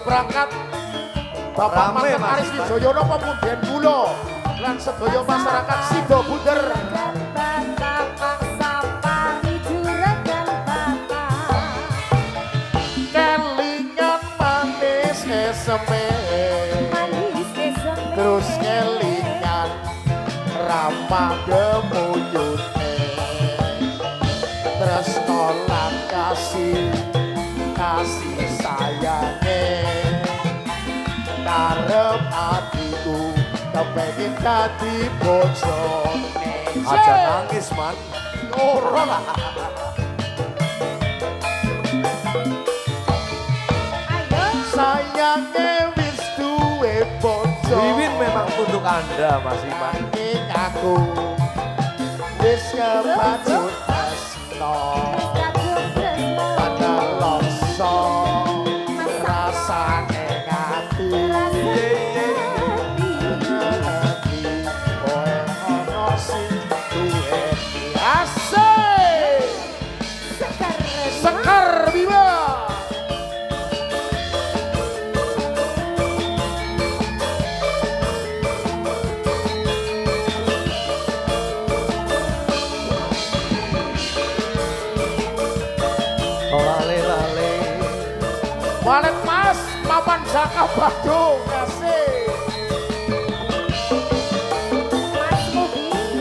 berangkat Bapak Manten Aris Wijoyono Pemudian Kula lan sedaya masyarakat Sido Bunder. Kelingan manis eseme terus kelingan ramah gemuyune terus nolak kasih sayange karep hatiku kepengin dadi bojone. Aja nangis man ora lah sayange wis duwe bojo. Wiwin memang untuk Anda Mas Iman. Nanging aku wis kepacut tresno pada longso rasane ngati ngerti kowe ono sing duwe asik sekar bima. Lale-lale Walet Mas, papan Zaka Badung, kasih.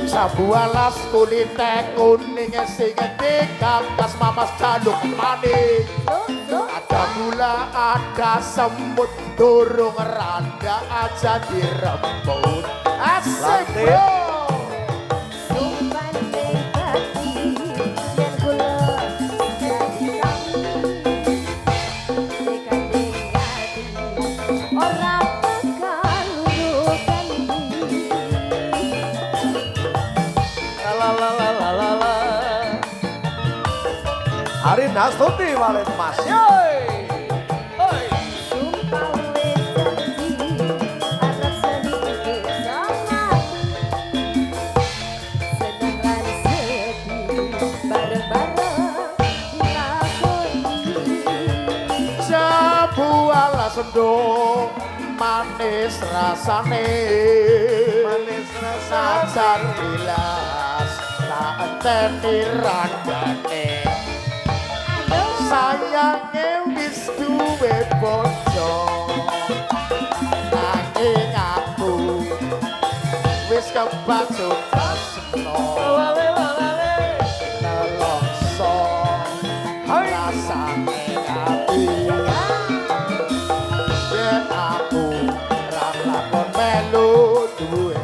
Sabualas kulite kuning sing gede gagas mamas jaluk maning. Ada gula, ada semut, durung randa aja dirembut. Asik bro. Hari Nastuti Walet Mas. Yoi. Hoi. Sabuala sendok manis rasane Manis rasa sajan bilas tak enteni randane sayange wis duwe bojo nanging aku wis kebacut tresno nelongso rasane ati yen aku ra lakon melu duwe.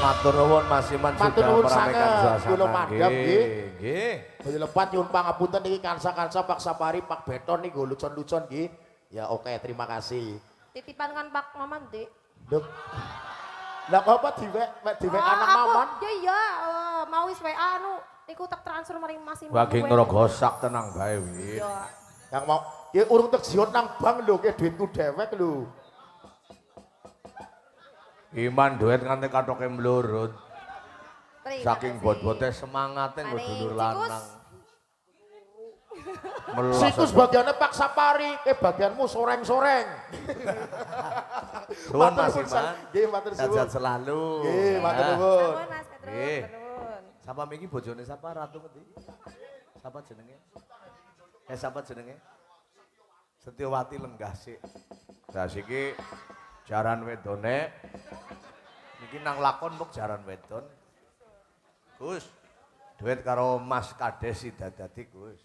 Matur nuwun Mas Iman Matur sudah nuwun meramaikan sanget, suasana. kula madhep nggih. Nggih. Boyo lepat nyuwun pangapunten iki kansa-kansa Pak Sapari, Pak Beton nih lucon-lucon nggih. Ya oke, terima kasih. Titipan kan Pak Maman, Dik. Duk. Lah apa diwek anak Maman? Ya iya, mau wis WA anu iku tak transfer maring Mas Iman. Bagi ngerogosak tenang bae wi. Iya. Yang mau ya urung terjiot nang bank lho, ke duitku dewek lho. Iman duit nganti katoke mlurut. Terima Saking kasih. bot-bote semangate nggo Maning, dulur Cikus. lanang. Melas. Sikus bagiannya Pak Sapari, bagianmu soreng-soreng. Suwun Mas Matur nuwun, Iman. nggih matur suwun. Sehat selalu. Nggih, matur Nah. nuwun. Nuwun Mas Petrus, Nggih. nuwun. Sapa miki bojone sapa Ratu ngendi? Sapa jenenge? Sapa jenenge? Setyowati Lenggah sik. Lah siki jaran wedone. Niki nang lakon muk jaran wedon. Gus, duit karo Mas Kades Sidadati Gus.